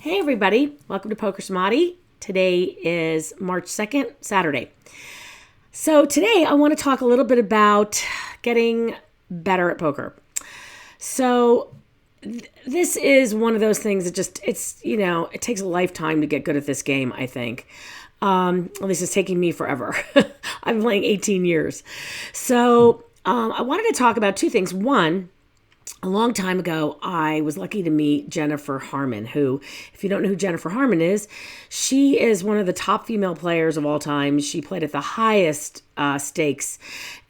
Hey everybody, welcome to Poker Samadhi. Today is March 2nd, Saturday. So today I want to talk a little bit about getting better at poker. So this is one of those things that it takes a lifetime to get good at this game, I think. At least it's taking me forever. I've been playing 18 years. So I wanted to talk about two things. One, a long time ago, I was lucky to meet Jennifer Harmon, who, if you don't know who Jennifer Harmon is, she is one of the top female players of all time. She played at the highest stakes,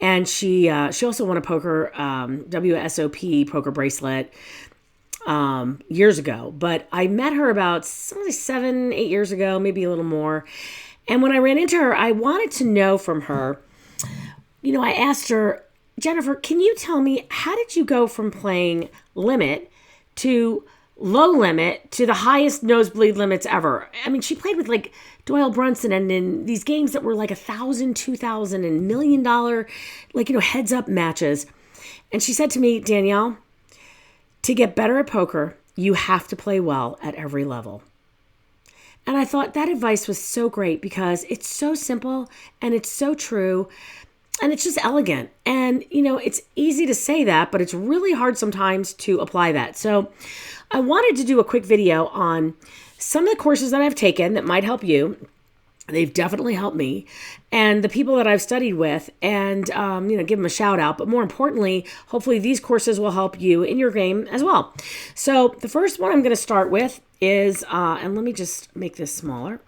and she also won a poker WSOP poker bracelet years ago. But I met her about 7-8 years ago, maybe a little more. And when I ran into her, I wanted to know from her, I asked her, Jennifer, can you tell me, how did you go from playing limit to low limit to the highest nosebleed limits ever? I mean, she played with like Doyle Brunson and in these games that were like $1,000, $2,000 and $1 million, heads up matches. And she said to me, Danielle, to get better at poker, you have to play well at every level. And I thought that advice was so great because it's so simple and it's so true. And it's just elegant. And, it's easy to say that, but it's really hard sometimes to apply that. So I wanted to do a quick video on some of the courses that I've taken that might help you. They've definitely helped me and the people that I've studied with and, give them a shout out. But more importantly, hopefully these courses will help you in your game as well. So the first one I'm going to start with is, and let me just make this smaller.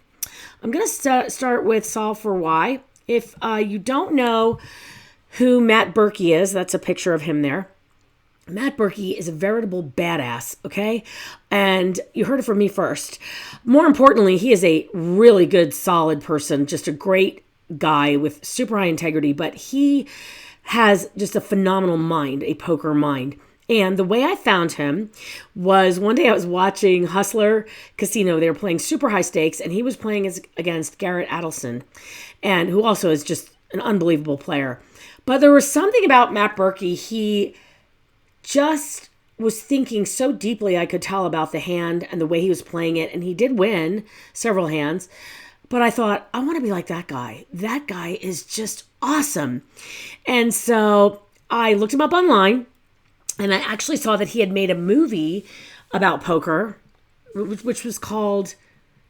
I'm going to start with Solve for Why. If you don't know who Matt Berkey is, that's a picture of him there. Matt Berkey is a veritable badass, okay? And you heard it from me first. More importantly, he is a really good, solid person, just a great guy with super high integrity, but he has just a phenomenal mind, a poker mind. And the way I found him was one day I was watching Hustler Casino. They were playing super high stakes, and he was playing against Garrett Adelson, and who also is just an unbelievable player. But there was something about Matt Berkey. He just was thinking so deeply, I could tell, about the hand and the way he was playing it. And he did win several hands. But I thought, I want to be like that guy. That guy is just awesome. And so I looked him up online. And I actually saw that he had made a movie about poker, which was called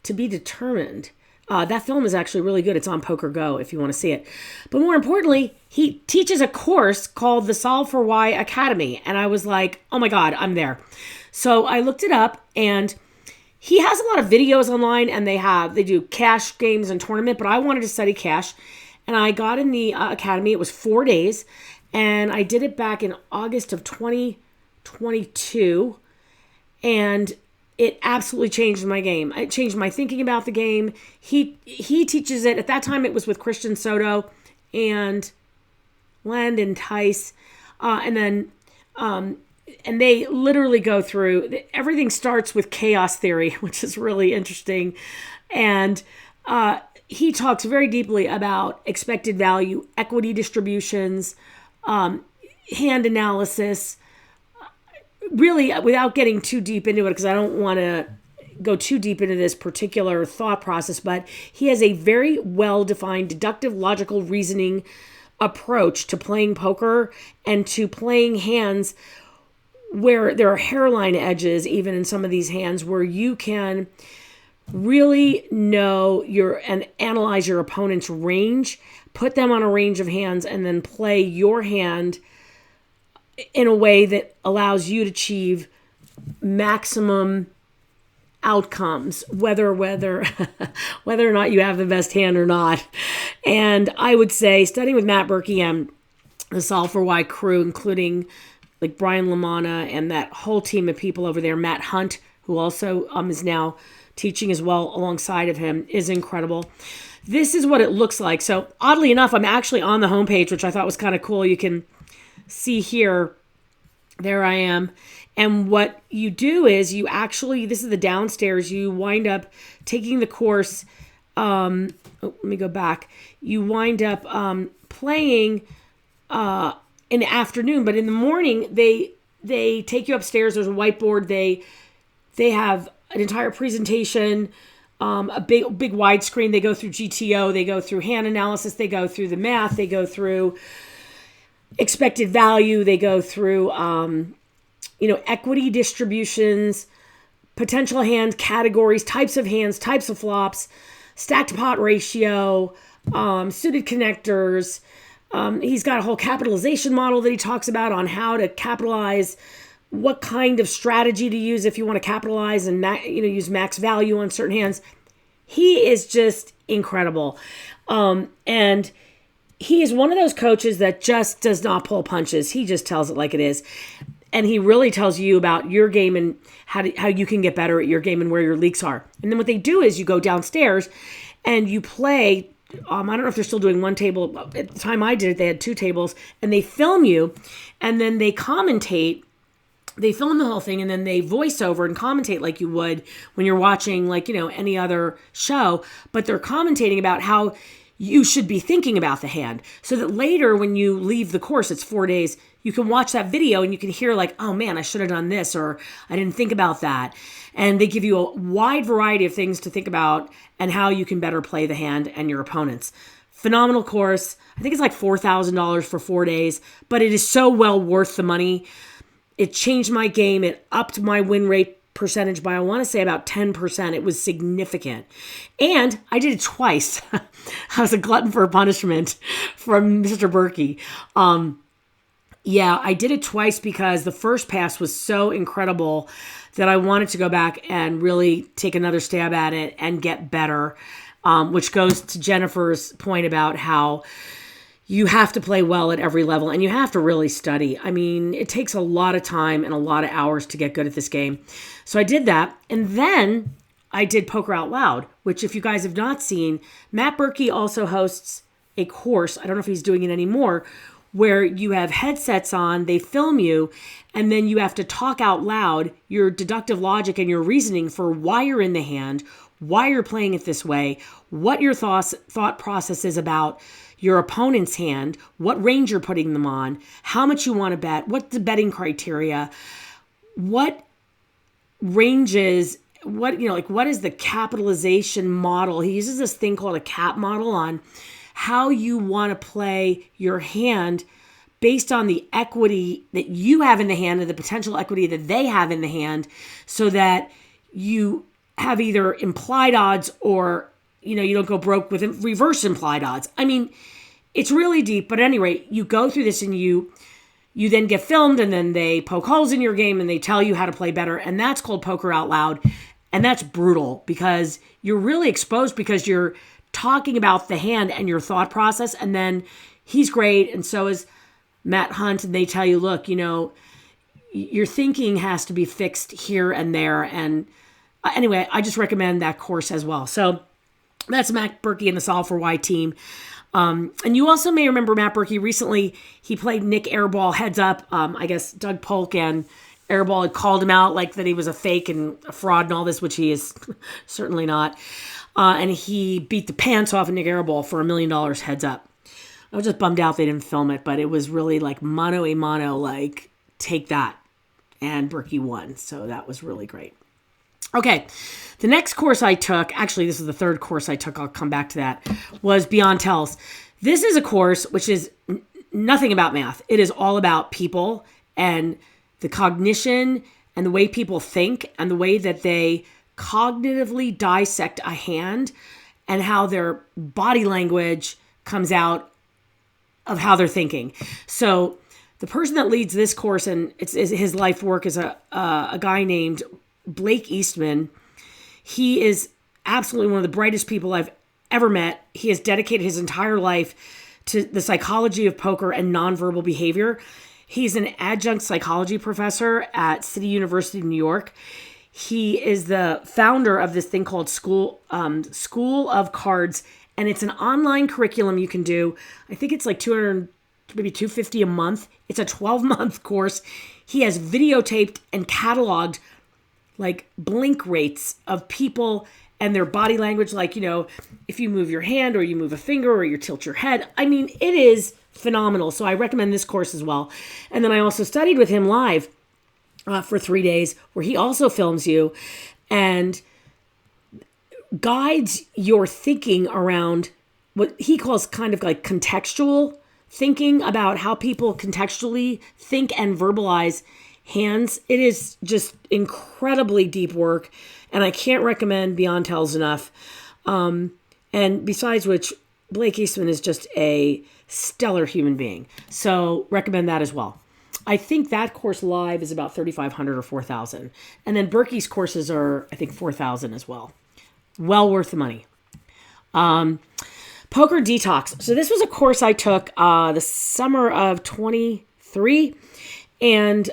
To Be Determined. That film is actually really good. It's on Poker Go if you want to see it. But more importantly, he teaches a course called the Solve for Why Academy. And I was like, oh my God, I'm there. So I looked it up, and he has a lot of videos online, and they do cash games and tournament, but I wanted to study cash. And I got in the academy. It was 4 days. And I did it back in August of 2022. And it absolutely changed my game. It changed my thinking about the game. He teaches it. At that time, it was with Christian Soto and Landon Tice. And they literally go through, everything starts with chaos theory, which is really interesting. And he talks very deeply about expected value, equity distributions, hand analysis, really without getting too deep into it, because I don't want to go too deep into this particular thought process, but he has a very well-defined deductive logical reasoning approach to playing poker and to playing hands where there are hairline edges, even in some of these hands, where you can really know and analyze your opponent's range, put them on a range of hands, and then play your hand in a way that allows you to achieve maximum outcomes, whether or not you have the best hand or not. And I would say studying with Matt Berkey and the Solve for Why crew, including like Brian Lamanna and that whole team of people over there, Matt Hunt, who also is now teaching as well alongside of him, is incredible. This is what it looks like. So oddly enough, I'm actually on the homepage, which I thought was kind of cool. You can see here, there I am. And what you do is this is the downstairs, you wind up taking the course. Let me go back. You wind up playing in the afternoon, but in the morning, they take you upstairs. There's a whiteboard. They have an entire presentation, a big widescreen. They go through GTO, they go through hand analysis, they go through the math, they go through expected value, they go through, equity distributions, potential hand categories, types of hands, types of flops, stacked pot ratio, suited connectors. He's got a whole capitalization model that he talks about on how to capitalize, what kind of strategy to use if you want to capitalize and use max value on certain hands. He is just incredible. And he is one of those coaches that just does not pull punches. He just tells it like it is. And he really tells you about your game and how you can get better at your game and where your leaks are. And then what they do is you go downstairs and you play. I don't know if they're still doing one table. At the time I did it, they had 2 tables. And they film you and then they commentate. They film the whole thing and then they voice over and commentate like you would when you're watching any other show. But they're commentating about how you should be thinking about the hand so that later when you leave the course, it's 4 days, you can watch that video and you can hear like, oh man, I should have done this, or I didn't think about that. And they give you a wide variety of things to think about and how you can better play the hand and your opponents. Phenomenal course. I think it's like $4,000 for 4 days, but it is so well worth the money. It changed my game. It upped my win rate percentage by, I want to say, about 10%. It was significant. And I did it twice. I was a glutton for punishment from Mr. Berkey. I did it twice because the first pass was so incredible that I wanted to go back and really take another stab at it and get better, which goes to Jennifer's point about how you have to play well at every level and you have to really study. I mean, it takes a lot of time and a lot of hours to get good at this game. So I did that. And then I did Poker Out Loud, which if you guys have not seen, Matt Berkey also hosts a course. I don't know if he's doing it anymore, where you have headsets on, they film you, and then you have to talk out loud your deductive logic and your reasoning for why you're in the hand, why you're playing it this way, what your thought process is about your opponent's hand, what range you're putting them on, how much you want to bet, what's the betting criteria, what ranges, what is the capitalization model. He uses this thing called a cap model on how you want to play your hand based on the equity that you have in the hand and the potential equity that they have in the hand, so that you have either implied odds or you don't go broke with reverse implied odds. I mean, it's really deep, but at any rate, you go through this and you then get filmed and then they poke holes in your game and they tell you how to play better. And that's called Poker Out Loud. And that's brutal because you're really exposed because you're talking about the hand and your thought process. And then he's great. And so is Matt Hunt. And they tell you, look, your thinking has to be fixed here and there. And anyway, I just recommend that course as well. So that's Matt Berkey and the Solve for Why team. And you also may remember Matt Berkey recently, he played Nick Airball heads up. I guess Doug Polk and Airball had called him out like that he was a fake and a fraud and all this, which he is certainly not. And he beat the pants off of Nick Airball for $1 million heads up. I was just bummed out they didn't film it, but it was really like mano a mano, like take that. And Berkey won. So that was really great. Okay, the next course I took, actually this is the third course I took, I'll come back to that, was Beyond Tells. This is a course which is nothing about math. It is all about people and the cognition and the way people think and the way that they cognitively dissect a hand and how their body language comes out of how they're thinking. So the person that leads this course, and it's his life work, is a guy named Blake Eastman. He is absolutely one of the brightest people I've ever met. He has dedicated his entire life to the psychology of poker and nonverbal behavior. He's an adjunct psychology professor at City University of New York. He is the founder of this thing called School of Cards, and it's an online curriculum you can do. I think it's like $200, maybe $250 a month. It's a 12-month course. He has videotaped and cataloged like blink rates of people and their body language, like, if you move your hand or you move a finger or you tilt your head. I mean, it is phenomenal. So I recommend this course as well. And then I also studied with him live for 3 days where he also films you. and guides your thinking around what he calls kind of like contextual thinking about how people contextually think and verbalize hands. It is just incredibly deep work, and I can't recommend Beyond Tells enough. And besides which, Blake Eastman is just a stellar human being. So recommend that as well. I think that course live is about $3,500 or $4,000. And then Berkey's courses are, I think, $4,000 as well. Well worth the money. Poker Detox. So this was a course I took the summer of 23. And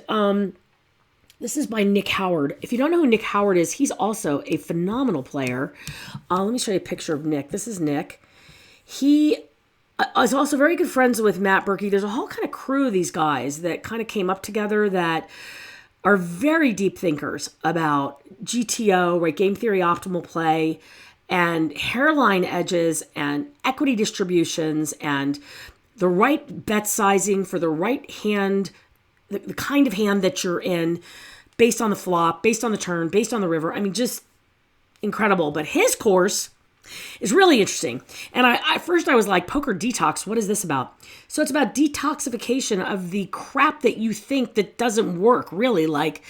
this is by Nick Howard. If you don't know who Nick Howard is, he's also a phenomenal player. Let me show you a picture of Nick. This is Nick. He is also very good friends with Matt Berkey. There's a whole kind of crew of these guys that kind of came up together that are very deep thinkers about GTO, right? Game theory, optimal play, and hairline edges and equity distributions and the right bet sizing for the right hand, the kind of hand that you're in based on the flop, based on the turn, based on the river. I mean, just incredible. But his course is really interesting. And I first was like, Poker Detox, what is this about? So it's about detoxification of the crap that you think that doesn't work, really. Like,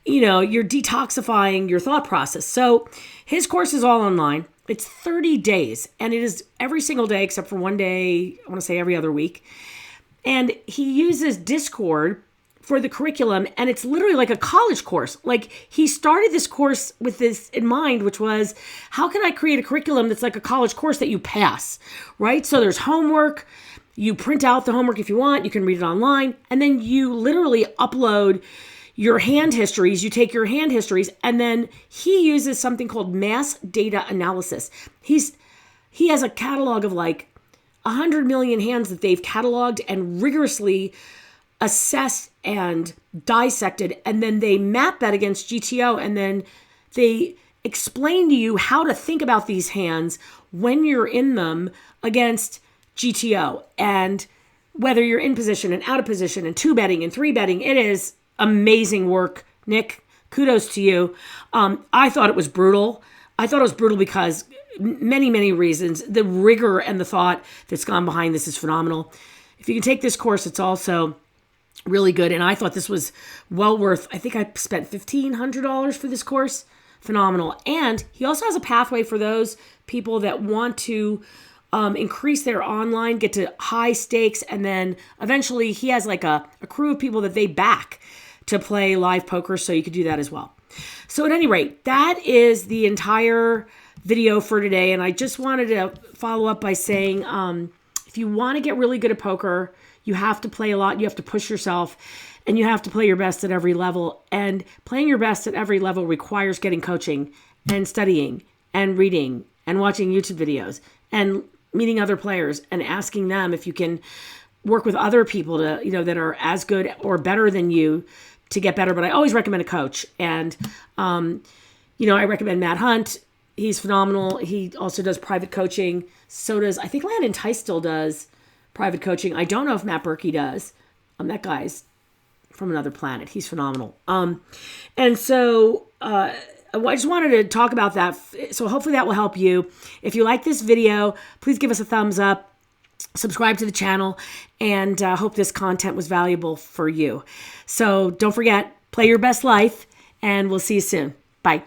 you're detoxifying your thought process. So his course is all online. It's 30 days, and it is every single day except for one day, I want to say every other week. And he uses Discord for the curriculum, and it's literally like a college course. Like, he started this course with this in mind, which was, how can I create a curriculum that's like a college course that you pass, right? So there's homework. You print out the homework if you want. You can read it online, and then you literally upload your hand histories. You take your hand histories, and then he uses something called mass data analysis. He has a catalog of like 100 million hands that they've cataloged and rigorously assessed and dissected, and then they map that against GTO, and then they explain to you how to think about these hands when you're in them against GTO, and whether you're in position and out of position and 2-betting and 3-betting. It is amazing work, Nick. Kudos to you. I thought it was brutal. I thought it was brutal because many, many reasons. The rigor and the thought that's gone behind this is phenomenal. If you can take this course, it's also really good. And I thought this was well worth, I think I spent $1,500 for this course. Phenomenal. And he also has a pathway for those people that want to increase their online, get to high stakes. And then eventually he has like a crew of people that they back to play live poker. So you could do that as well. So at any rate, that is the entire video for today. And I just wanted to follow up by saying, if you want to get really good at poker, you have to play a lot, you have to push yourself, and you have to play your best at every level. And playing your best at every level requires getting coaching and studying and reading and watching YouTube videos and meeting other players and asking them if you can work with other people to, that are as good or better than you to get better. But I always recommend a coach. And, I recommend Matt Hunt. He's phenomenal. He also does private coaching. So does, I think Landon Tice still does private coaching. I don't know if Matt Berkey does. That guy's from another planet. He's phenomenal. And so I just wanted to talk about that. So hopefully that will help you. If you like this video, please give us a thumbs up, subscribe to the channel, and hope this content was valuable for you. So don't forget, play your best life, and we'll see you soon. Bye.